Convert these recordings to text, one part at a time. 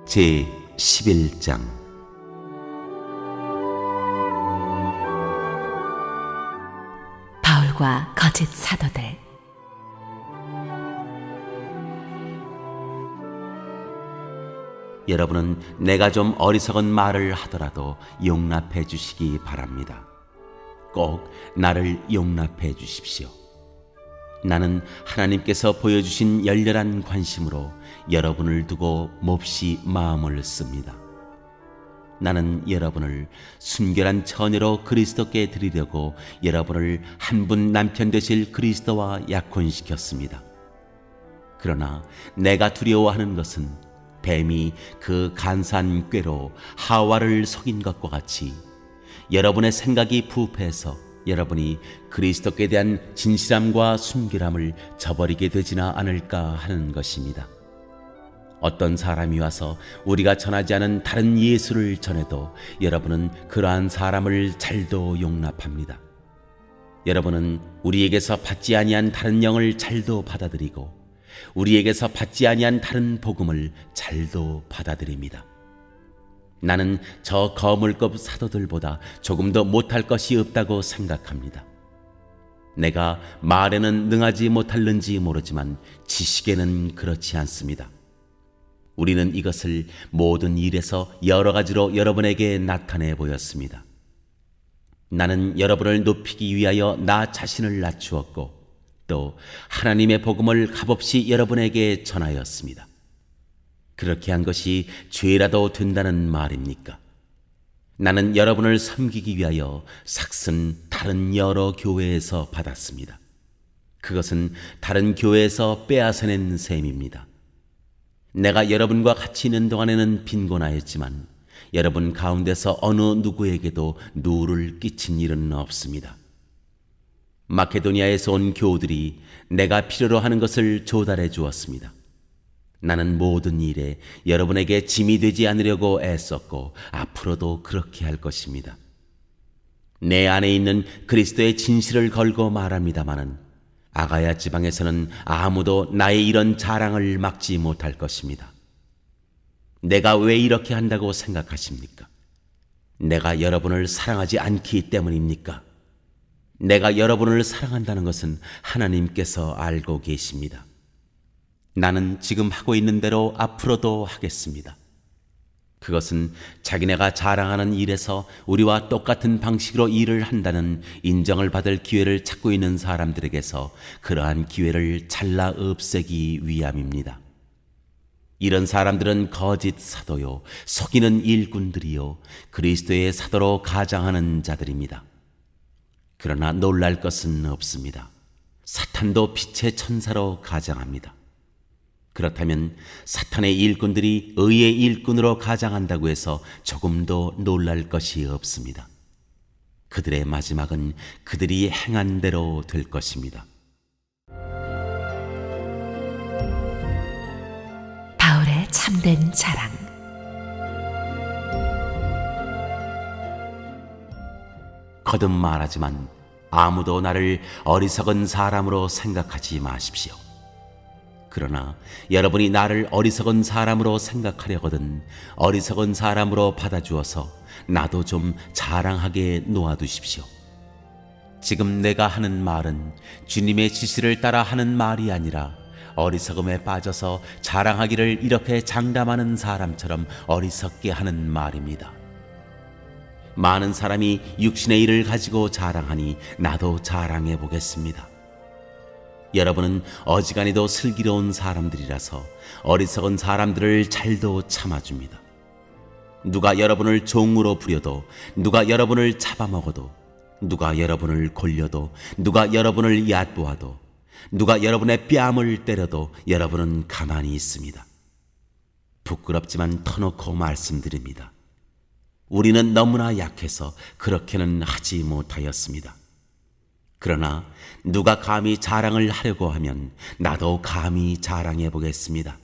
제 11장. 바울과 거짓 사도들. 여러분은 내가 좀 어리석은 말을 하더라도 용납해 주시기 바랍니다. 꼭 나를 용납해 주십시오. 나는 하나님께서 보여주신 열렬한 관심으로 여러분을 두고 몹시 마음을 씁니다. 나는 여러분을 순결한 처녀로 그리스도께 드리려고 여러분을 한 분 남편 되실 그리스도와 약혼시켰습니다. 그러나 내가 두려워하는 것은 뱀이 그 간사한 꾀로 하와를 속인 것과 같이 여러분의 생각이 부패해서 여러분이 그리스도께 대한 진실함과 순결함을 저버리게 되지나 않을까 하는 것입니다. 어떤 사람이 와서 우리가 전하지 않은 다른 예수를 전해도 여러분은 그러한 사람을 잘도 용납합니다. 여러분은 우리에게서 받지 아니한 다른 영을 잘도 받아들이고 우리에게서 받지 아니한 다른 복음을 잘도 받아들입니다. 나는 저 거물급 사도들보다 조금 더 못할 것이 없다고 생각합니다. 내가 말에는 능하지 못할는지 모르지만 지식에는 그렇지 않습니다. 우리는 이것을 모든 일에서 여러 가지로 여러분에게 나타내 보였습니다. 나는 여러분을 높이기 위하여 나 자신을 낮추었고 또 하나님의 복음을 값없이 여러분에게 전하였습니다. 그렇게 한 것이 죄라도 된다는 말입니까? 나는 여러분을 섬기기 위하여 삭슨 다른 여러 교회에서 받았습니다. 그것은 다른 교회에서 빼앗아낸 셈입니다. 내가 여러분과 같이 있는 동안에는 빈곤하였지만 여러분 가운데서 어느 누구에게도 누를 끼친 일은 없습니다. 마케도니아에서 온 교우들이 내가 필요로 하는 것을 조달해 주었습니다. 나는 모든 일에 여러분에게 짐이 되지 않으려고 애썼고 앞으로도 그렇게 할 것입니다. 내 안에 있는 그리스도의 진실을 걸고 말합니다마는 아가야 지방에서는 아무도 나의 이런 자랑을 막지 못할 것입니다. 내가 왜 이렇게 한다고 생각하십니까? 내가 여러분을 사랑하지 않기 때문입니까? 내가 여러분을 사랑한다는 것은 하나님께서 알고 계십니다. 나는 지금 하고 있는 대로 앞으로도 하겠습니다. 그것은 자기네가 자랑하는 일에서 우리와 똑같은 방식으로 일을 한다는 인정을 받을 기회를 찾고 있는 사람들에게서 그러한 기회를 잘라 없애기 위함입니다. 이런 사람들은 거짓 사도요, 속이는 일꾼들이요, 그리스도의 사도로 가장하는 자들입니다. 그러나 놀랄 것은 없습니다. 사탄도 빛의 천사로 가장합니다. 그렇다면 사탄의 일꾼들이 의의 일꾼으로 가장한다고 해서 조금도 놀랄 것이 없습니다. 그들의 마지막은 그들이 행한 대로 될 것입니다. 바울의 참된 자랑. 거듭 말하지만 아무도 나를 어리석은 사람으로 생각하지 마십시오. 그러나 여러분이 나를 어리석은 사람으로 생각하려거든 어리석은 사람으로 받아주어서 나도 좀 자랑하게 놓아두십시오. 지금 내가 하는 말은 주님의 지시를 따라 하는 말이 아니라 어리석음에 빠져서 자랑하기를 이렇게 장담하는 사람처럼 어리석게 하는 말입니다. 많은 사람이 육신의 일을 가지고 자랑하니 나도 자랑해 보겠습니다. 여러분은 어지간히도 슬기로운 사람들이라서 어리석은 사람들을 잘도 참아줍니다. 누가 여러분을 종으로 부려도, 누가 여러분을 잡아먹어도, 누가 여러분을 골려도, 누가 여러분을 얕보아도, 누가 여러분의 뺨을 때려도 여러분은 가만히 있습니다. 부끄럽지만 터놓고 말씀드립니다. 우리는 너무나 약해서 그렇게는 하지 못하였습니다. 그러나 누가 감히 자랑을 하려고 하면 나도 감히 자랑해 보겠습니다.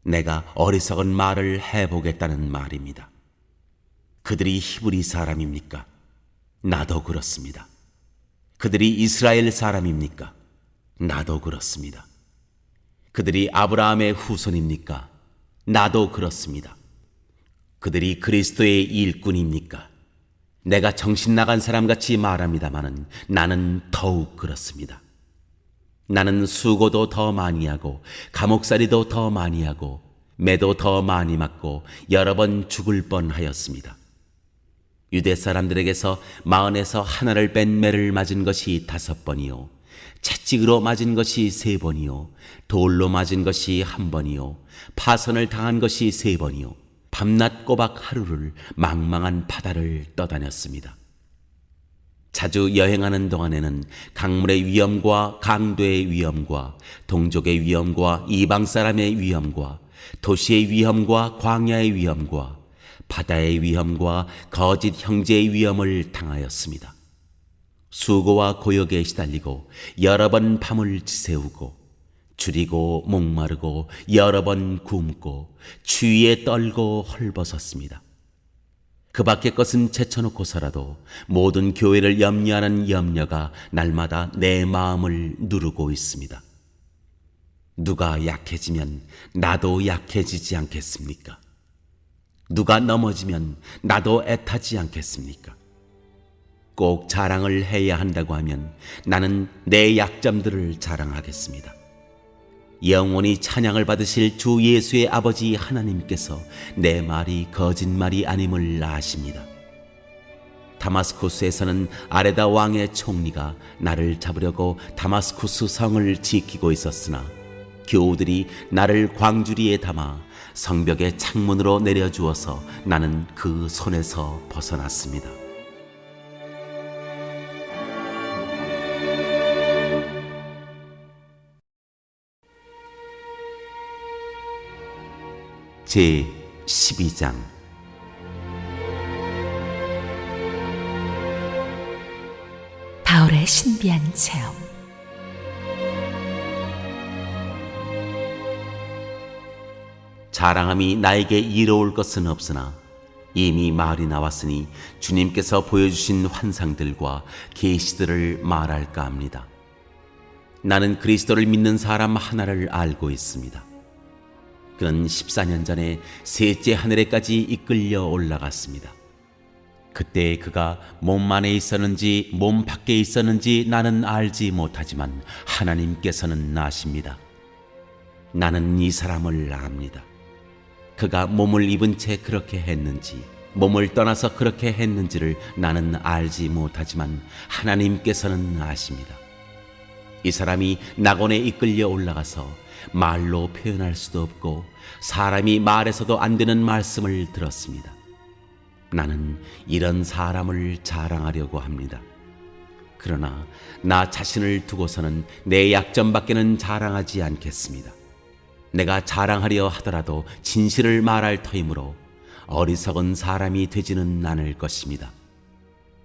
내가 어리석은 말을 해보겠다는 말입니다. 그들이 히브리 사람입니까? 나도 그렇습니다. 그들이 이스라엘 사람입니까? 나도 그렇습니다. 그들이 아브라함의 후손입니까? 나도 그렇습니다. 그들이 그리스도의 일꾼입니까? 내가 정신 나간 사람같이 말합니다마는 나는 더욱 그렇습니다. 나는 수고도 더 많이 하고 감옥살이도 더 많이 하고 매도 더 많이 맞고 여러 번 죽을 뻔하였습니다. 유대 사람들에게서 마흔에서 하나를 뺀 매를 맞은 것이 5번이요, 채찍으로 맞은 것이 3번이요, 돌로 맞은 것이 1번이요, 파선을 당한 것이 3번이요, 밤낮 꼬박 하루를 망망한 바다를 떠다녔습니다. 자주 여행하는 동안에는 강물의 위험과 강도의 위험과 동족의 위험과 이방 사람의 위험과 도시의 위험과 광야의 위험과 바다의 위험과 거짓 형제의 위험을 당하였습니다. 수고와 고역에 시달리고 여러 번 밤을 지새우고 줄이고 목마르고 여러 번 굶고 추위에 떨고 헐벗었습니다. 그 밖의 것은 제쳐놓고서라도 모든 교회를 염려하는 염려가 날마다 내 마음을 누르고 있습니다. 누가 약해지면 나도 약해지지 않겠습니까? 누가 넘어지면 나도 애타지 않겠습니까? 꼭 자랑을 해야 한다고 하면 나는 내 약점들을 자랑하겠습니다. 영원히 찬양을 받으실 주 예수의 아버지 하나님께서 내 말이 거짓말이 아님을 아십니다. 다마스쿠스에서는 아레다 왕의 총리가 나를 잡으려고 다마스쿠스 성을 지키고 있었으나 교우들이 나를 광주리에 담아 성벽의 창문으로 내려주어서 나는 그 손에서 벗어났습니다. 제 12장. 바울의 신비한 체험. 자랑함이 나에게 이로울 것은 없으나 이미 말이 나왔으니 주님께서 보여주신 환상들과 계시들을 말할까 합니다. 나는 그리스도를 믿는 사람 하나를 알고 있습니다. 그는 14년 전에 셋째 하늘에까지 이끌려 올라갔습니다. 그때 그가 몸 안에 있었는지 몸 밖에 있었는지 나는 알지 못하지만 하나님께서는 아십니다. 나는 이 사람을 압니다. 그가 몸을 입은 채 그렇게 했는지 몸을 떠나서 그렇게 했는지를 나는 알지 못하지만 하나님께서는 아십니다. 이 사람이 낙원에 이끌려 올라가서 말로 표현할 수도 없고 사람이 말해서도 안 되는 말씀을 들었습니다. 나는 이런 사람을 자랑하려고 합니다. 그러나 나 자신을 두고서는 내 약점밖에는 자랑하지 않겠습니다. 내가 자랑하려 하더라도 진실을 말할 터이므로 어리석은 사람이 되지는 않을 것입니다.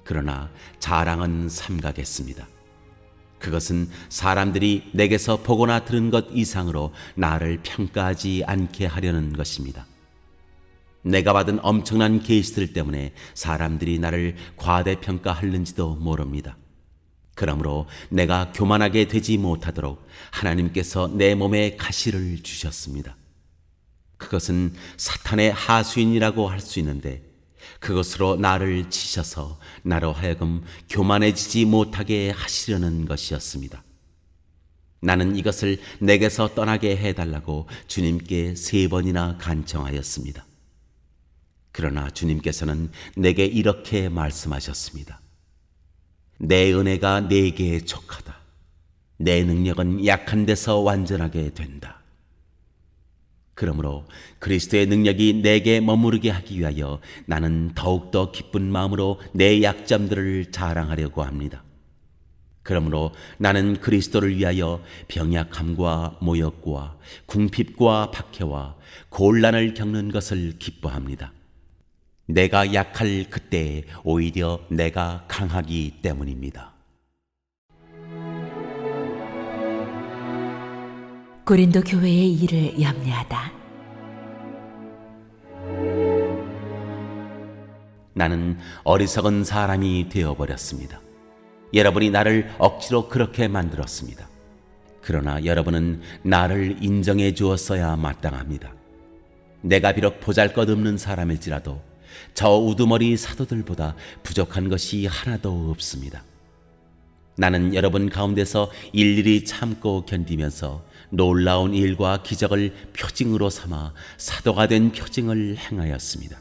그러나 자랑은 삼가겠습니다. 그것은 사람들이 내게서 보거나 들은 것 이상으로 나를 평가하지 않게 하려는 것입니다. 내가 받은 엄청난 계시들 때문에 사람들이 나를 과대평가하는지도 모릅니다. 그러므로 내가 교만하게 되지 못하도록 하나님께서 내 몸에 가시를 주셨습니다. 그것은 사탄의 하수인이라고 할 수 있는데 그것으로 나를 치셔서 나로 하여금 교만해지지 못하게 하시려는 것이었습니다. 나는 이것을 내게서 떠나게 해달라고 주님께 3번이나 간청하였습니다. 그러나 주님께서는 내게 이렇게 말씀하셨습니다. 내 은혜가 네게 족하다. 내 능력은 약한 데서 완전하게 된다. 그러므로 그리스도의 능력이 내게 머무르게 하기 위하여 나는 더욱더 기쁜 마음으로 내 약점들을 자랑하려고 합니다. 그러므로 나는 그리스도를 위하여 병약함과 모욕과 궁핍과 박해와 곤란을 겪는 것을 기뻐합니다. 내가 약할 그때에 오히려 내가 강하기 때문입니다. 고린도 교회의 일을 염려하다. 나는 어리석은 사람이 되어버렸습니다. 여러분이 나를 억지로 그렇게 만들었습니다. 그러나 여러분은 나를 인정해 주었어야 마땅합니다. 내가 비록 보잘것없는 사람일지라도 저 우두머리 사도들보다 부족한 것이 하나도 없습니다. 나는 여러분 가운데서 일일이 참고 견디면서 놀라운 일과 기적을 표징으로 삼아 사도가 된 표징을 행하였습니다.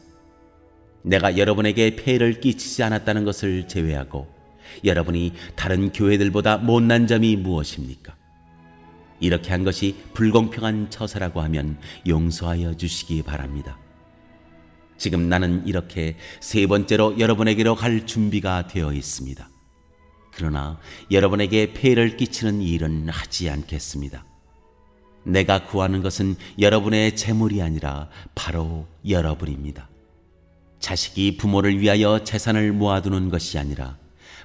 내가 여러분에게 폐해를 끼치지 않았다는 것을 제외하고 여러분이 다른 교회들보다 못난 점이 무엇입니까? 이렇게 한 것이 불공평한 처사라고 하면 용서하여 주시기 바랍니다. 지금 나는 이렇게 세 번째로 여러분에게로 갈 준비가 되어 있습니다. 그러나 여러분에게 폐해를 끼치는 일은 하지 않겠습니다. 내가 구하는 것은 여러분의 재물이 아니라 바로 여러분입니다. 자식이 부모를 위하여 재산을 모아두는 것이 아니라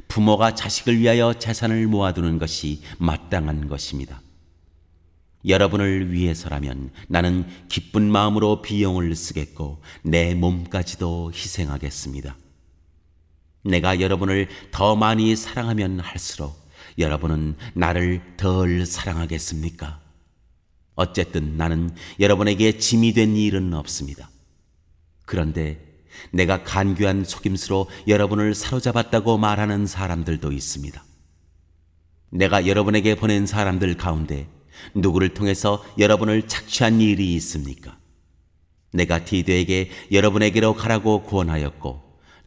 부모가 자식을 위하여 재산을 모아두는 것이 마땅한 것입니다. 여러분을 위해서라면 나는 기쁜 마음으로 비용을 쓰겠고 내 몸까지도 희생하겠습니다. 내가 여러분을 더 많이 사랑하면 할수록 여러분은 나를 덜 사랑하겠습니까? 어쨌든 나는 여러분에게 짐이 된 일은 없습니다. 그런데 내가 간교한 속임수로 여러분을 사로잡았다고 말하는 사람들도 있습니다. 내가 여러분에게 보낸 사람들 가운데 누구를 통해서 여러분을 착취한 일이 있습니까? 내가 디도에게 여러분에게로 가라고 권하였고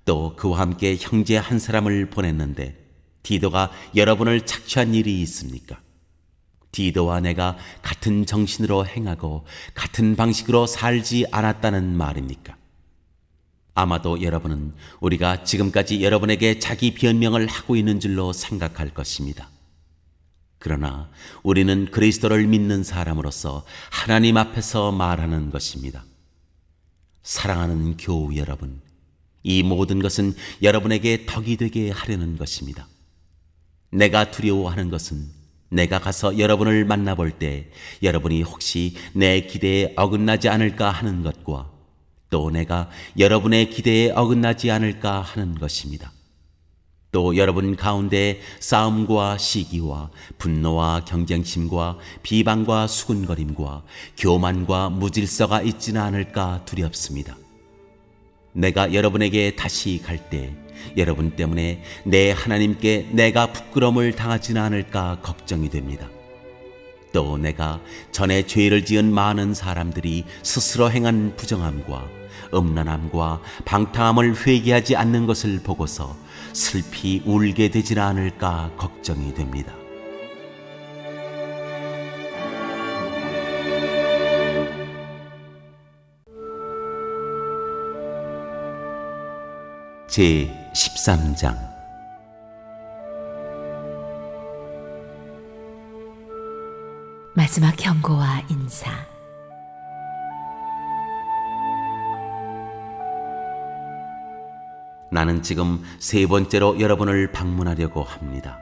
또 그와 함께 형제 한 사람을 보냈는데 디도가 여러분을 착취한 일이 있습니까? 디도와 내가 같은 정신으로 행하고 같은 방식으로 살지 않았다는 말입니까? 아마도 여러분은 우리가 지금까지 여러분에게 자기 변명을 하고 있는 줄로 생각할 것입니다. 그러나 우리는 그리스도를 믿는 사람으로서 하나님 앞에서 말하는 것입니다. 사랑하는 교우 여러분, 이 모든 것은 여러분에게 덕이 되게 하려는 것입니다. 내가 두려워하는 것은 내가 가서 여러분을 만나볼 때 여러분이 혹시 내 기대에 어긋나지 않을까 하는 것과 또 내가 여러분의 기대에 어긋나지 않을까 하는 것입니다. 또 여러분 가운데 싸움과 시기와 분노와 경쟁심과 비방과 수군거림과 교만과 무질서가 있지는 않을까 두렵습니다. 내가 여러분에게 다시 갈 때 여러분 때문에 내 하나님께 내가 부끄러움을 당하지는 않을까 걱정이 됩니다. 또 내가 전에 죄를 지은 많은 사람들이 스스로 행한 부정함과 음란함과 방탕함을 회개하지 않는 것을 보고서 슬피 울게 되지는 않을까 걱정이 됩니다. 제 13장 마지막 경고와 인사. 나는 지금 세 번째로 여러분을 방문하려고 합니다.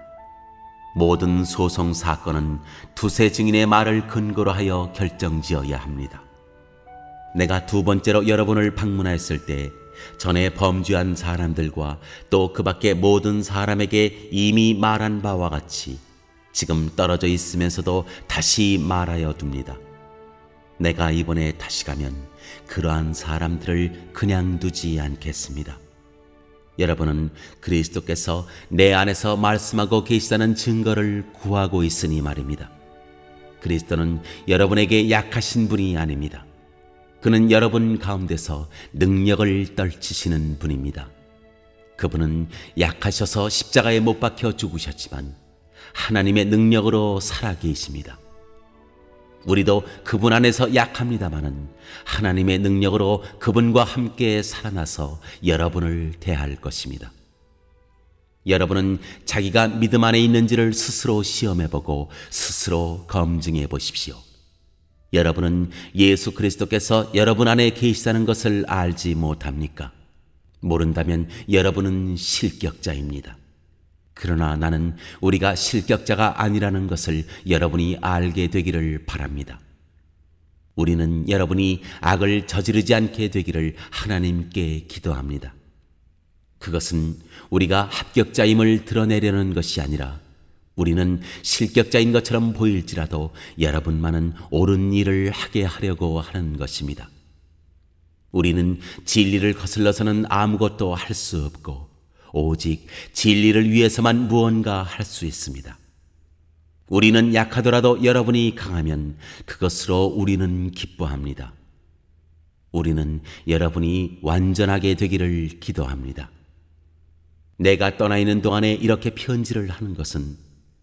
모든 소송 사건은 두세 증인의 말을 근거로 하여 결정지어야 합니다. 내가 두 번째로 여러분을 방문하였을 때 전에 범죄한 사람들과 또 그 밖의 모든 사람에게 이미 말한 바와 같이 지금 떨어져 있으면서도 다시 말하여 둡니다. 내가 이번에 다시 가면 그러한 사람들을 그냥 두지 않겠습니다. 여러분은 그리스도께서 내 안에서 말씀하고 계시다는 증거를 구하고 있으니 말입니다. 그리스도는 여러분에게 약하신 분이 아닙니다. 그는 여러분 가운데서 능력을 떨치시는 분입니다. 그분은 약하셔서 십자가에 못 박혀 죽으셨지만 하나님의 능력으로 살아계십니다. 우리도 그분 안에서 약합니다마는 하나님의 능력으로 그분과 함께 살아나서 여러분을 대할 것입니다. 여러분은 자기가 믿음 안에 있는지를 스스로 시험해보고 스스로 검증해 보십시오. 여러분은 예수 그리스도께서 여러분 안에 계시다는 것을 알지 못합니까? 모른다면 여러분은 실격자입니다. 그러나 나는 우리가 실격자가 아니라는 것을 여러분이 알게 되기를 바랍니다. 우리는 여러분이 악을 저지르지 않게 되기를 하나님께 기도합니다. 그것은 우리가 합격자임을 드러내려는 것이 아니라 우리는 실격자인 것처럼 보일지라도 여러분만은 옳은 일을 하게 하려고 하는 것입니다. 우리는 진리를 거슬러서는 아무것도 할 수 없고 오직 진리를 위해서만 무언가 할 수 있습니다. 우리는 약하더라도 여러분이 강하면 그것으로 우리는 기뻐합니다. 우리는 여러분이 완전하게 되기를 기도합니다. 내가 떠나 있는 동안에 이렇게 편지를 하는 것은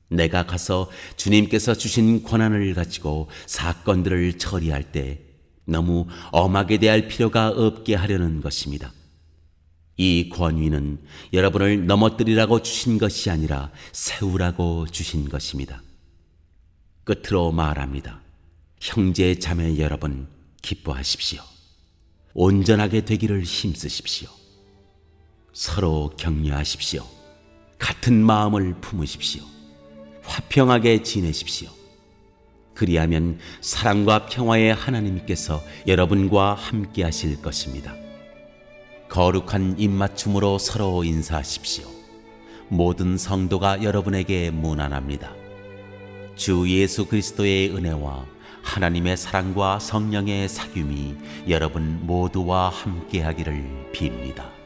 내가 가서 주님께서 주신 권한을 가지고 사건들을 처리할 때 너무 엄하게 대할 필요가 없게 하려는 것입니다. 이 권위는 여러분을 넘어뜨리라고 주신 것이 아니라 세우라고 주신 것입니다. 끝으로 말합니다. 형제 자매 여러분, 기뻐하십시오. 온전하게 되기를 힘쓰십시오. 서로 격려하십시오. 같은 마음을 품으십시오. 화평하게 지내십시오. 그리하면 사랑과 평화의 하나님께서 여러분과 함께 하실 것입니다. 거룩한 입맞춤으로 서로 인사하십시오. 모든 성도가 여러분에게 문안합니다. 주 예수 그리스도의 은혜와 하나님의 사랑과 성령의 사귐이 여러분 모두와 함께 하기를 빕니다.